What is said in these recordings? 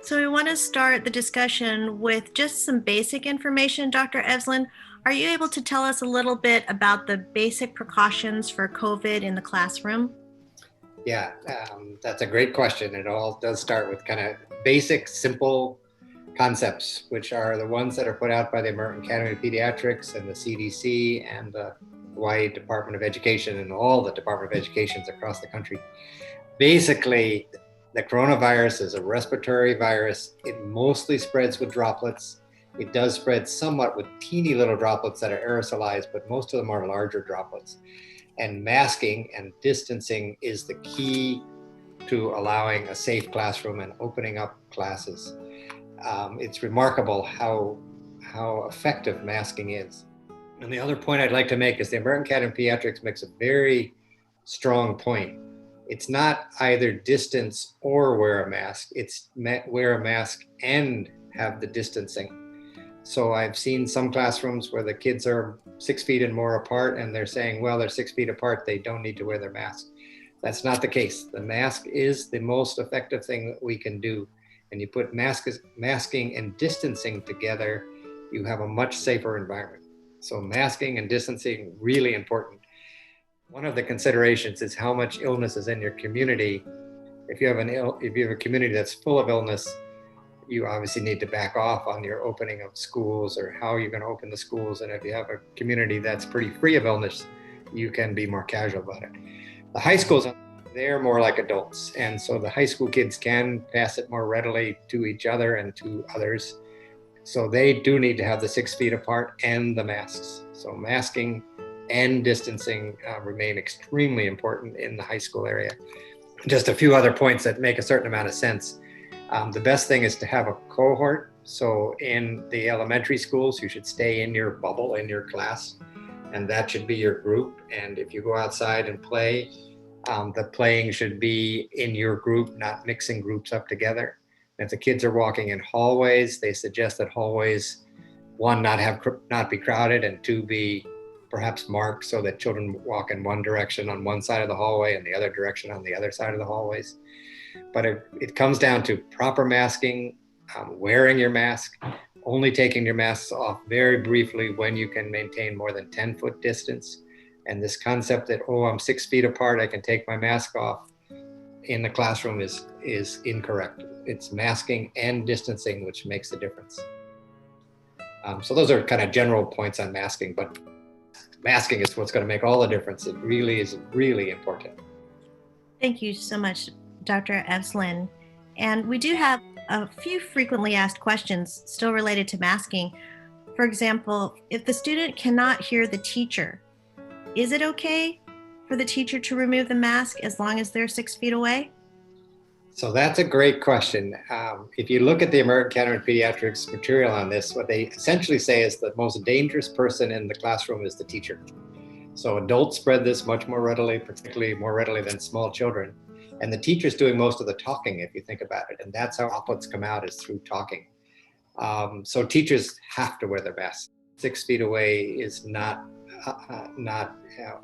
So we want to start the discussion with just some basic information. Dr. Evslin, are you able to tell us a little bit about the basic precautions for COVID in the classroom? Yeah, that's a great question. It all does start with kind of basic, simple concepts, which are the ones that are put out by the American Academy of Pediatrics and the CDC and the Hawaii Department of Education and all the Department of Educations across the country. Basically, the coronavirus is a respiratory virus. It mostly spreads with droplets. It does spread somewhat with teeny little droplets that are aerosolized, but most of them are larger droplets. And masking and distancing is the key to allowing a safe classroom and opening up classes. It's remarkable how effective masking is. And the other point I'd like to make is the American Academy of Pediatrics makes a very strong point. It's not either distance or wear a mask. It's wear a mask and have the distancing. So I've seen some classrooms where the kids are 6 feet and more apart and they're saying, well, they're 6 feet apart, they don't need to wear their mask. That's not the case. The mask is the most effective thing that we can do. And you put masking and distancing together, you have a much safer environment. So masking and distancing, really important. One of the considerations is how much illness is in your community. If you have a community that's full of illness, you obviously need to back off on your opening of schools or how you're going to open the schools. And if you have a community that's pretty free of illness, you can be more casual about it. The high schools, they're more like adults. And so the high school kids can pass it more readily to each other and to others. So they do need to have the 6 feet apart and the masks. So masking and distancing remain extremely important in the high school area. Just a few other points that make a certain amount of sense. The best thing is to have a cohort. So in the elementary schools, you should stay in your bubble, in your class, and that should be your group. And if you go outside and play, the playing should be in your group, not mixing groups up together. And if the kids are walking in hallways, they suggest that hallways, one, not be crowded, and two, be perhaps marked so that children walk in one direction on one side of the hallway and the other direction on the other side of the hallways. But it comes down to proper masking, wearing your mask, only taking your masks off very briefly when you can maintain more than 10-foot distance. And this concept that, oh, I'm 6 feet apart, I can take my mask off in the classroom is incorrect. It's masking and distancing which makes the difference. So those are kind of general points on masking, but masking is what's going to make all the difference. It really is really important. Thank you so much, Dr. Evslin. And we do have a few frequently asked questions still related to masking. For example, if the student cannot hear the teacher, is it okay for the teacher to remove the mask as long as they're 6 feet away? So that's a great question. If you look at the American Academy of Pediatrics material on this, what they essentially say is the most dangerous person in the classroom is the teacher. So adults spread this much more readily, particularly more readily than small children. And the teacher's doing most of the talking, if you think about it. And that's how droplets come out, is through talking. So teachers have to wear their masks. 6 feet away is not a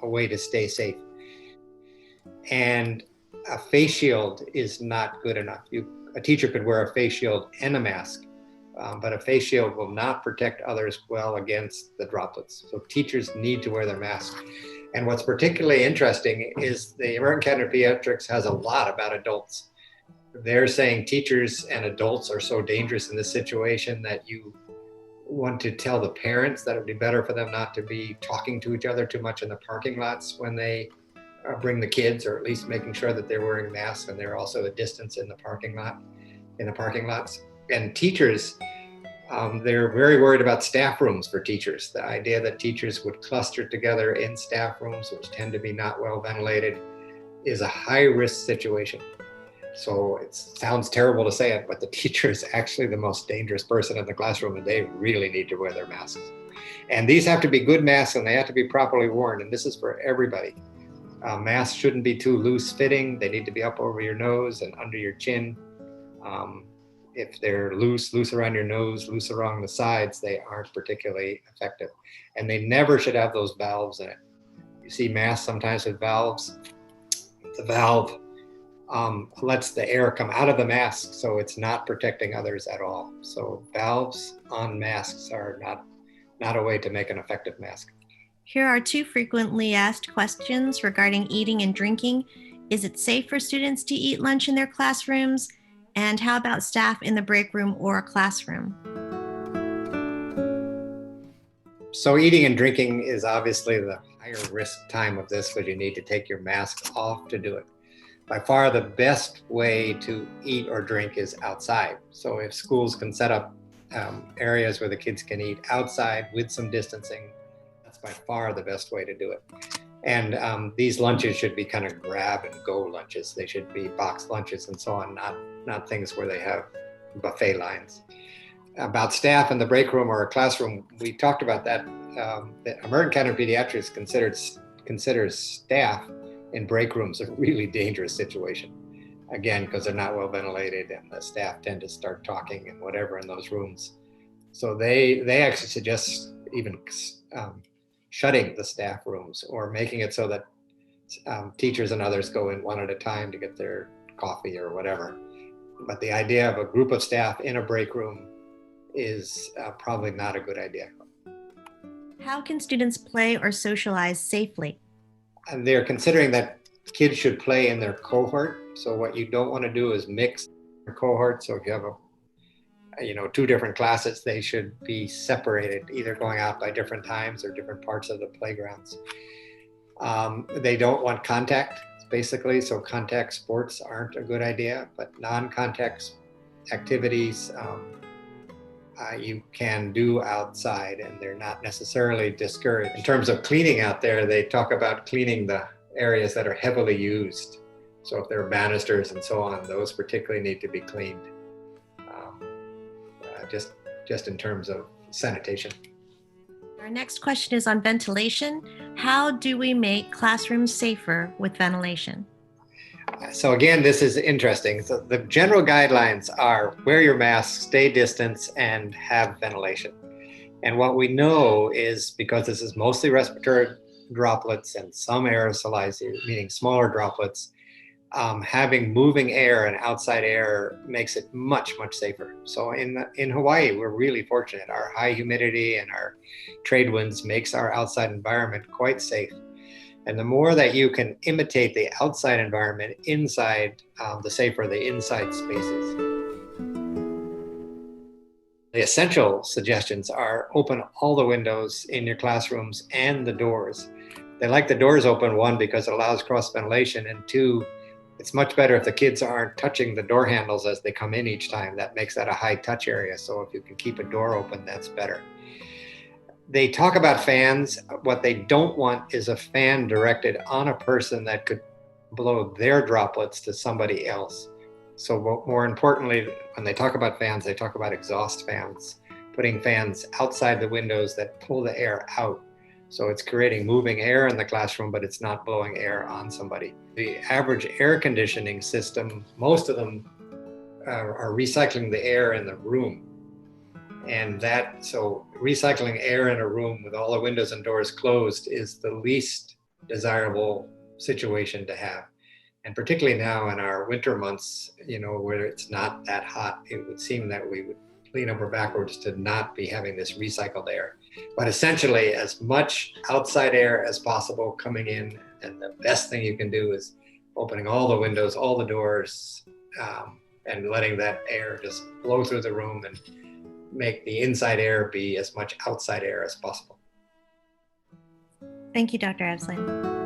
way to stay safe. And a face shield is not good enough. A teacher could wear a face shield and a mask, but a face shield will not protect others well against the droplets. So teachers need to wear their mask. And what's particularly interesting is the American Academy of Pediatrics has a lot about adults. They're saying teachers and adults are so dangerous in this situation that you want to tell the parents that it would be better for them not to be talking to each other too much in the parking lots when they bring the kids, or at least making sure that they're wearing masks and they're also a distance in the parking lots. And teachers, they're very worried about staff rooms for teachers. The idea that teachers would cluster together in staff rooms, which tend to be not well ventilated, is a high risk situation. So it sounds terrible to say it, but the teacher is actually the most dangerous person in the classroom, and they really need to wear their masks. And these have to be good masks, and they have to be properly worn. And this is for everybody. Masks shouldn't be too loose fitting. They need to be up over your nose and under your chin. If they're loose around your nose, loose around the sides, they aren't particularly effective. And they never should have those valves in it. You see masks sometimes with valves. The valve lets the air come out of the mask, so it's not protecting others at all. So valves on masks are not a way to make an effective mask. Here are two frequently asked questions regarding eating and drinking. Is it safe for students to eat lunch in their classrooms? And how about staff in the break room or classroom? So eating and drinking is obviously the higher risk time of this, because you need to take your mask off to do it. By far the best way to eat or drink is outside. So if schools can set up areas where the kids can eat outside with some distancing, that's by far the best way to do it. And these lunches should be kind of grab and go lunches. They should be box lunches and so on, not things where they have buffet lines. About staff in the break room or a classroom, we talked about that. The American Academy of Pediatrics considers staff in break rooms a really dangerous situation. Again, because they're not well ventilated and the staff tend to start talking and whatever in those rooms. So they actually suggest even shutting the staff rooms or making it so that teachers and others go in one at a time to get their coffee or whatever. But the idea of a group of staff in a break room is probably not a good idea. How can students play or socialize safely? And they're considering that kids should play in their cohort. So what you don't want to do is mix your cohort. So if you have two different classes, they should be separated, either going out by different times or different parts of the playgrounds. They don't want contact, basically. So contact sports aren't a good idea, but non-contact activities you can do outside, and they're not necessarily discouraged. In terms of cleaning out there, they talk about cleaning the areas that are heavily used. So if there are banisters and so on, those particularly need to be cleaned, just in terms of sanitation. Our next question is on ventilation. How do we make classrooms safer with ventilation? So again, this is interesting. So the general guidelines are wear your mask, stay distance, and have ventilation. And what we know is, because this is mostly respiratory droplets and some aerosolized, meaning smaller droplets, having moving air and outside air makes it much, much safer. So in Hawaii, we're really fortunate. Our high humidity and our trade winds makes our outside environment quite safe. And the more that you can imitate the outside environment inside, the safer the inside spaces. The essential suggestions are open all the windows in your classrooms and the doors. They like the doors open, one, because it allows cross ventilation, and two, it's much better if the kids aren't touching the door handles as they come in each time. That makes that a high touch area. So if you can keep a door open, that's better. They talk about fans. What they don't want is a fan directed on a person that could blow their droplets to somebody else. So more importantly, when they talk about fans, they talk about exhaust fans, putting fans outside the windows that pull the air out. So it's creating moving air in the classroom, but it's not blowing air on somebody. The average air conditioning system, most of them are recycling the air in the room. And so recycling air in a room with all the windows and doors closed is the least desirable situation to have. And particularly now in our winter months, where it's not that hot, it would seem that we would lean over backwards to not be having this recycled air. But essentially, as much outside air as possible coming in, and the best thing you can do is opening all the windows, all the doors, and letting that air just blow through the room and make the inside air be as much outside air as possible. Thank you, Dr. Evslin.